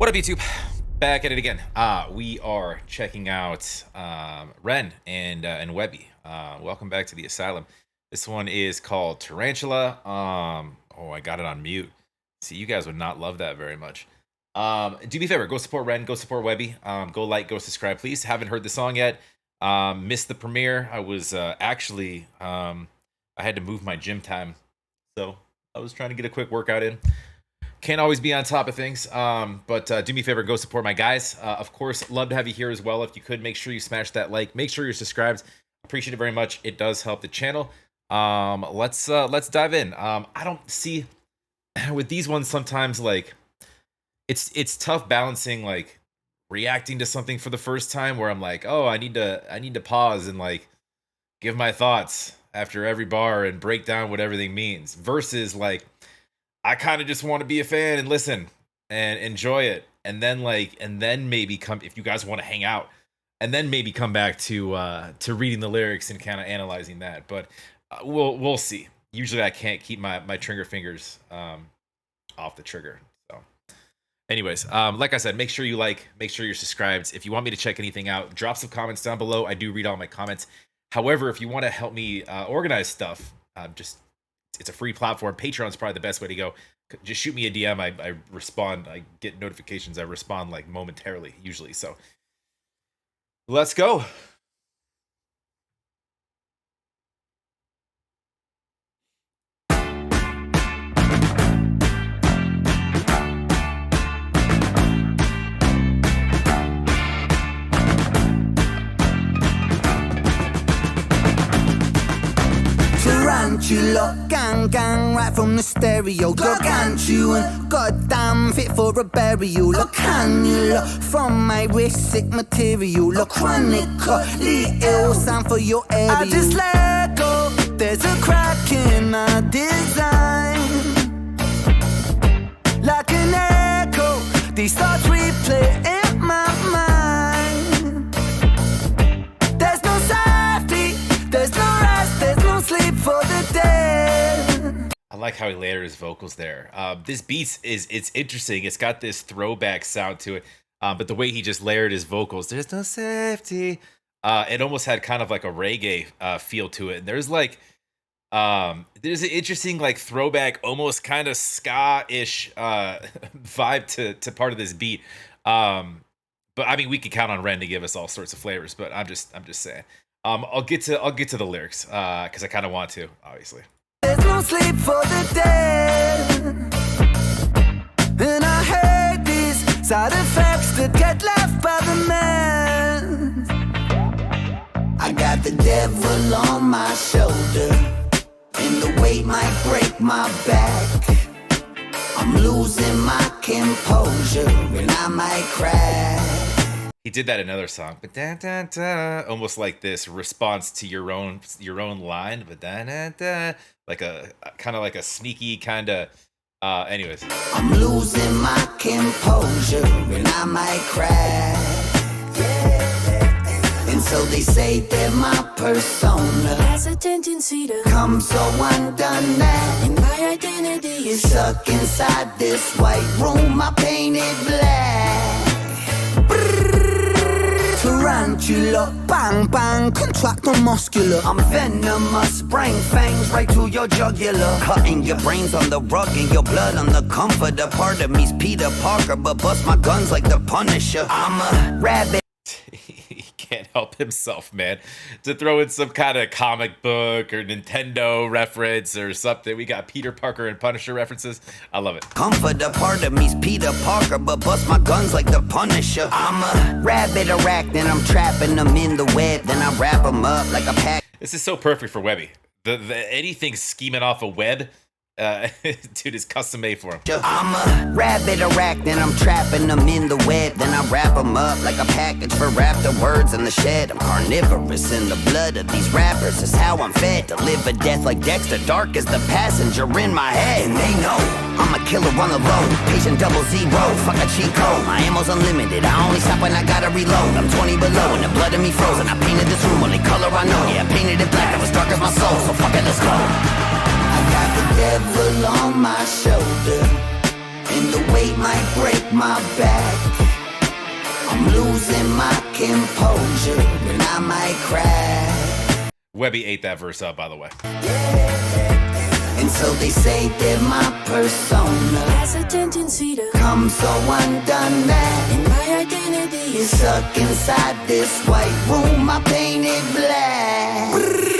What up, YouTube? Back at it again. We are checking out Ren and Webby. Welcome back to the Asylum. This one is called Tarantula. Oh, I got it on mute. See, you guys would not love that very much. Do me a favor, go support Ren, go support Webby. Go like, go subscribe, please. Haven't heard the song yet. Missed the premiere. I was actually I had to move my gym time, so I was trying to get a quick workout in. Can't always be on top of things, but do me a favor, go support my guys. Of course, love to have you here as well. If you could, make sure you smash that like. Make sure you're subscribed. Appreciate it very much. It does help the channel. Let's dive in. I don't see with these ones sometimes like it's tough balancing like reacting to something for the first time where I'm like, oh, I need to pause and like give my thoughts after every bar and break down what everything means versus like I kind of just want to be a fan and listen and enjoy it. And then maybe come, if you guys want to hang out, and then maybe come back to reading the lyrics and kind of analyzing that. But we'll see. Usually I can't keep my trigger fingers off the trigger. So anyways, like I said, make sure you like, make sure you're subscribed. If you want me to check anything out, drop some comments down below. I do read all my comments. However, if you want to help me organize stuff, it's a free platform. Patreon's probably the best way to go. Just shoot me a DM. I respond. I get notifications. I respond like momentarily, usually. So let's go. Tarantula, gang, right from the stereo. Gargantuan, goddamn fit for a burial. A cannula from my wrist, sick material. A chronically ill, sound for your area. I just let go, there's a crack in my design. Like an echo, these thoughts replay in my mind. There's no safety, there's no rest, there's no sleep for the dead. I like how he layered his vocals there. This beat it's interesting. It's got this throwback sound to it, but the way he just layered his vocals, there's no safety. It almost had kind of like a reggae feel to it. And there's like there's an interesting like throwback, almost kind of ska-ish vibe to part of this beat. But I mean, we could count on Ren to give us all sorts of flavors. But I'm just saying. I'll get to the lyrics because I kind of want to, obviously. There's no sleep for the dead, and I hate these side effects that get left by the man. I got the devil on my shoulder, and the weight might break my back. I'm losing my composure, and I might crash. He did that in another song, but da, da, da, almost like this response to your own line, but da, da, da, like a kind of like a sneaky kind of. Anyways, I'm losing my composure and I might crash. And so they say that my persona has a tendency to come so undone that and my identity is stuck inside this white room I painted black. Tarantula, bang bang, contractor muscular. I'm venomous, brain fangs right to your jugular. Cutting your brains on the rug and your blood on the comforter. Part of me's Peter Parker, but bust my guns like the Punisher. I'm a rabbit. he can't help himself, man, to throw in some kind of comic book or Nintendo reference or something. We got Peter Parker and Punisher references. I love it. Comforter, part of me's Peter Parker, but bust my guns like the Punisher. I'm a rabbit arachnid, I'm trapping them in the web, then I wrap them up like a pack. This is so perfect for Webby. The anything scheming off a web, dude, is custom made for him. I'm a rabbit arachnid, I'm trapping them in the web, then I wrap them up like a package for raptor words in the shed. I'm carnivorous in the blood of these rappers, is how I'm fed. To live a death like Dexter, dark as the passenger in my head. And they know I'm a killer on the low, patient 00, fuck a cheat code. My ammo's unlimited, I only stop when I gotta reload. I'm 20 below and the blood in me frozen. I painted this room, only color I know. Yeah, I painted it black, it was dark as my soul. So fuck it, let's go. I got the devil on my shoulder, and the weight might break my back. I'm losing my composure and I might crash. Webby ate that verse up, by the way. And so they say that my persona has a tendency to come so undone that and my identity is stuck inside this white room I painted black.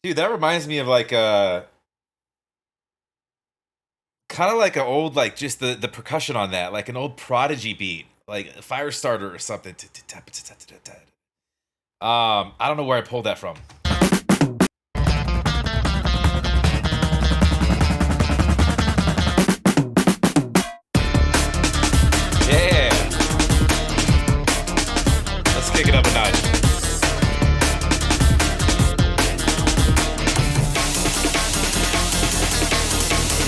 Dude, that reminds me of like kind of like an old, like just the percussion on that, like an old Prodigy beat, like a Firestarter or something. I don't know where I pulled that from. Yeah. Let's kick it up a notch.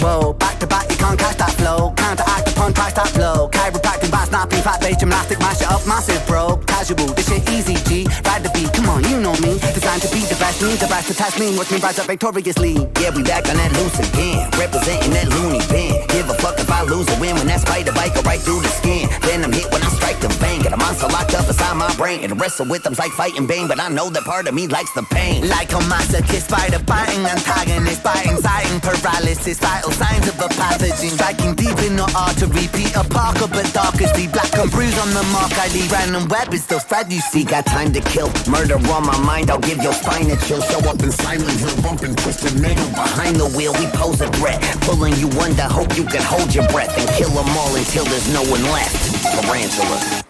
Whoa, back to back, you can't catch that flow. Counteract upon price that blow. Chiropractic by snapping, fat-based gymnastic, mash it up, massive, bro. Casual, this shit easy, G. Ride the beat, come on, you know me. Designed to be the best, need the best to test me. Watch me rise up victoriously. Yeah, we back on that loose again. Representing that loony bin. Give a fuck if I lose or win when that spider bite go right through the skin. Then I'm hit when I strike the vein. Got a monster locked up inside my brain. And wrestle with them's like fighting Bane. But I know that part of me likes the pain. Like a masochist, spider biting, antagonist, biting, sighting, paralysis, vital signs of a pathogen. Striking deep in the artery. Peter Parker, but dark as the black and bruise on the mark. I leave Ren and Webby still spread, you see. Got time to kill, murder on my mind. I'll give your spine a chill. Show up in Silent Hill, bumping twisted metal behind the wheel. We pose a threat, pulling you under. Hope you can hold your breath and kill them all until there's no one left. Tarantula.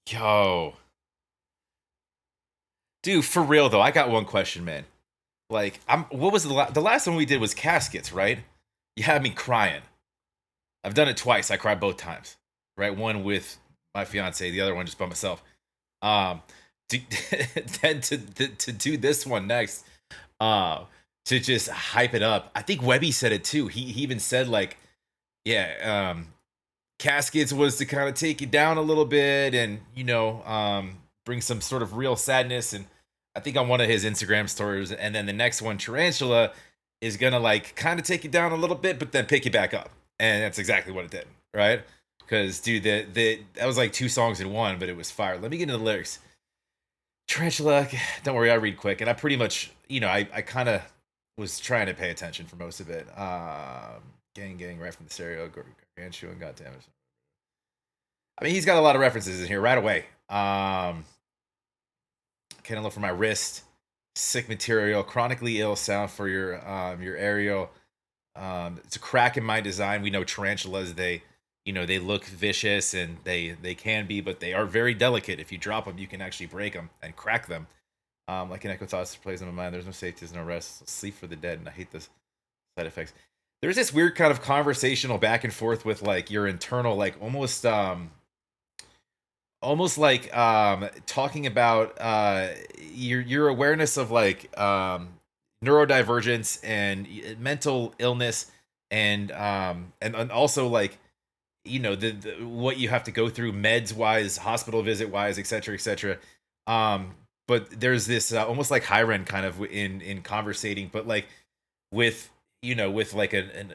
Yo. Dude, for real though, I got one question, man. Like, what was the last one we did was Caskets, right? You had me crying. I've done it twice. I cried both times, right? One with my fiance, the other one just by myself. Then to do this one next, to just hype it up. I think Webby said it too. He even said like, yeah, Caskets was to kind of take it down a little bit and, you know, bring some sort of real sadness. And I think on one of his Instagram stories, and then the next one, Tarantula, is gonna like kind of take it down a little bit, but then pick it back up. And that's exactly what it did, right? Because dude, that was like two songs in one, but it was fire. Let me get into the lyrics. Tarantula, don't worry, I read quick, and I pretty much, you know, I kind of was trying to pay attention for most of it. Gang, right from the stereo, Gargantua, and goddamn it. I mean, he's got a lot of references in here right away. Can't look for my wrist. Sick material, chronically ill sound for your aerial. It's a crack in my design. We know tarantulas, they look vicious and they can be, but they are very delicate. If you drop them, you can actually break them and crack them. Like an echo thoughts plays in my mind. There's no safety, there's no rest. Sleep for the dead, and I hate this side effects. There's this weird kind of conversational back and forth with like your internal, like almost like talking about your awareness of like neurodivergence and mental illness and also like, you know, the what you have to go through meds wise, hospital visit wise, etc. But there's this almost like Ren kind of in conversating, but like with, you know, with like an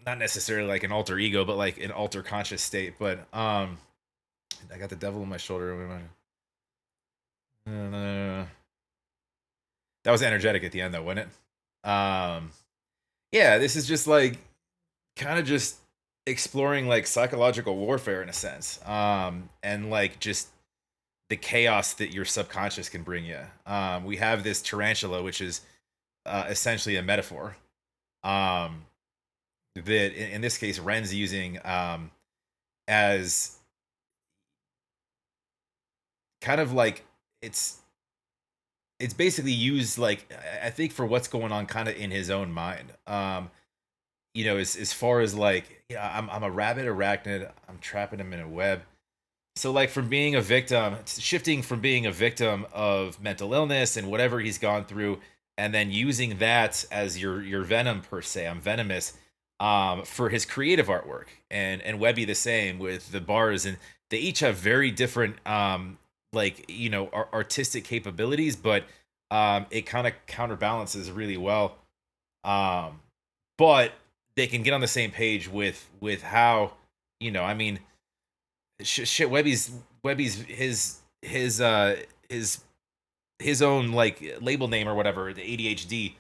not necessarily like an alter ego, but like an alter conscious state. But I got the devil on my shoulder. That was energetic at the end though, wasn't it? Yeah, this is just like kind of just exploring like psychological warfare in a sense. And like just the chaos that your subconscious can bring you. We have this tarantula, which is essentially a metaphor. That in this case, Ren's using as kind of like it's basically used like I think for what's going on kind of in his own mind. You know, as far as like, yeah, I'm a rabbit arachnid, I'm trapping him in a web. So like from being a victim, shifting from being a victim of mental illness and whatever he's gone through, and then using that as your venom per se. I'm venomous for his creative artwork, and Webby the same with the bars, and they each have very different like artistic capabilities, but it kind of counterbalances really well. Um, but they can get on the same page with how I mean shit. Webby's his his own like label name or whatever, the ADHD.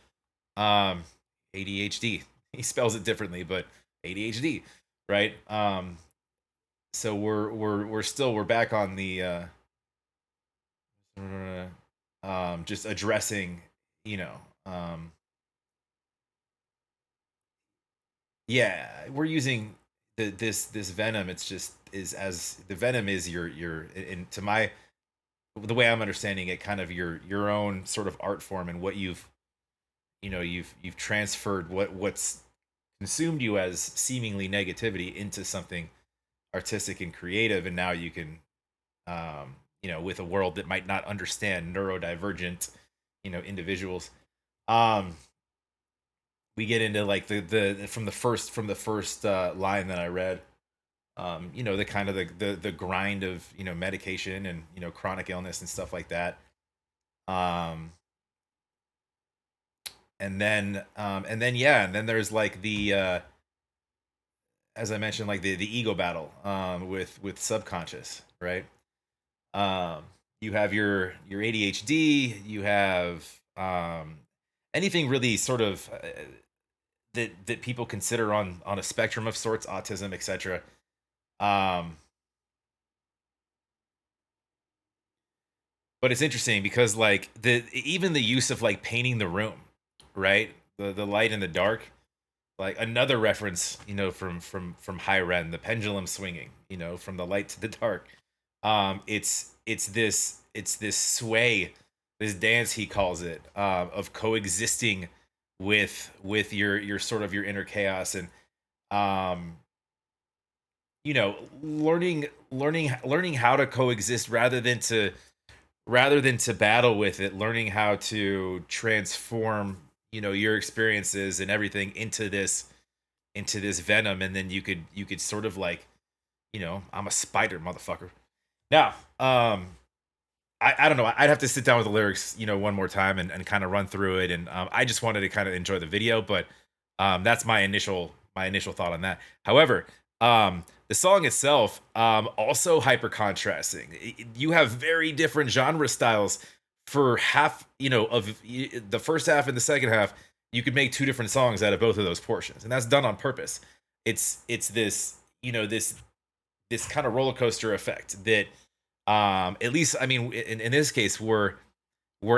Um, ADHD. He spells it differently, but ADHD, right? So we're back on the just addressing, you know, um, yeah, we're using this venom. It's just is as the venom is your in to my the way I'm understanding it, kind of your own sort of art form and what you've transferred what's consumed you as seemingly negativity into something artistic and creative, and now you can with a world that might not understand neurodivergent individuals. um we get into like the from the first line that I read, the kind of the grind of medication and chronic illness and stuff like that. um and then there's like the as I mentioned, like the ego battle with subconscious, right? You have your ADHD, you have anything really sort of that people consider on a spectrum of sorts, autism, etc. um but it's interesting because like the even the use of like painting the room, right? The light and the dark, like another reference, from High Ren, the pendulum swinging, from the light to the dark. It's this sway, this dance he calls it, of coexisting with your sort of your inner chaos, and um learning how to coexist rather than to battle with it, learning how to transform your experiences and everything into this venom, and then you could sort of like, I'm a spider, motherfucker. Now, I don't know. I'd have to sit down with the lyrics, one more time and kind of run through it. And I just wanted to kind of enjoy the video, but that's my initial thought on that. However, the song itself, also hyper contrasting. You have very different genre styles for half, of the first half and the second half. You could make two different songs out of both of those portions, and that's done on purpose. It's this, this kind of roller coaster effect that, at least, I mean, in this case, we're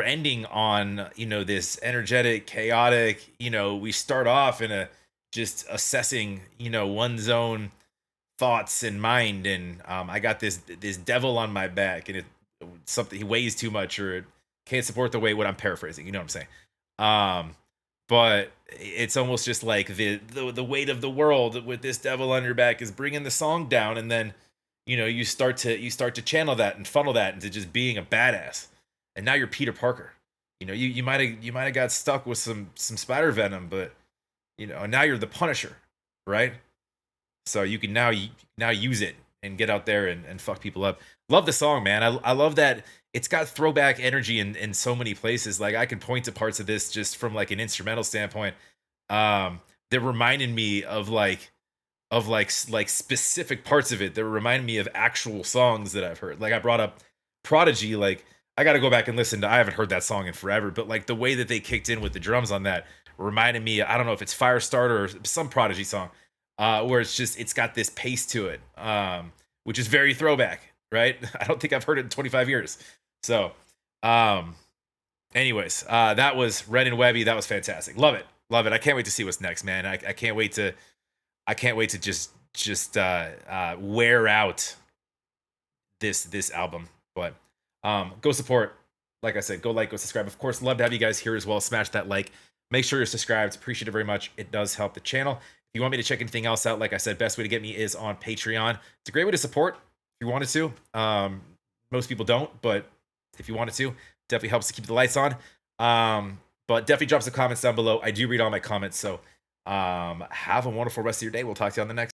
ending on, this energetic, chaotic, we start off in a just assessing, one's own thoughts and mind, and I got this devil on my back, and it something, he weighs too much, or it can't support the weight. What I'm paraphrasing, you know what I'm saying? But it's almost just like the weight of the world with this devil on your back is bringing the song down, and then you start to channel that and funnel that into just being a badass, and now you're Peter Parker. You might have got stuck with some spider venom, but and now you're the Punisher, right? So you can now use it and get out there and fuck people up. Love the song, man. I love that it's got throwback energy in so many places. Like I can point to parts of this just from like an instrumental standpoint, that reminded me of like specific parts of it that remind me of actual songs that I've heard. Like I brought up Prodigy. Like I got to go back and listen to. I haven't heard that song in forever, but like the way that they kicked in with the drums on that reminded me. I don't know if it's Firestarter or some Prodigy song, where it's got this pace to it, which is very throwback, right? I don't think I've heard it in 25 years. So, um, anyways, that was Ren and Webby. That was fantastic. Love it, love it. I can't wait to see what's next, man. I can't wait to just wear out this album. But go support. Like I said, go like, go subscribe. Of course, love to have you guys here as well. Smash that like. Make sure you're subscribed. Appreciate it very much. It does help the channel. If you want me to check anything else out, like I said, best way to get me is on Patreon. It's a great way to support if you wanted to. Most people don't, but if you wanted to, definitely helps to keep the lights on. But definitely drop some comments down below. I do read all my comments. So have a wonderful rest of your day. We'll talk to you on the next.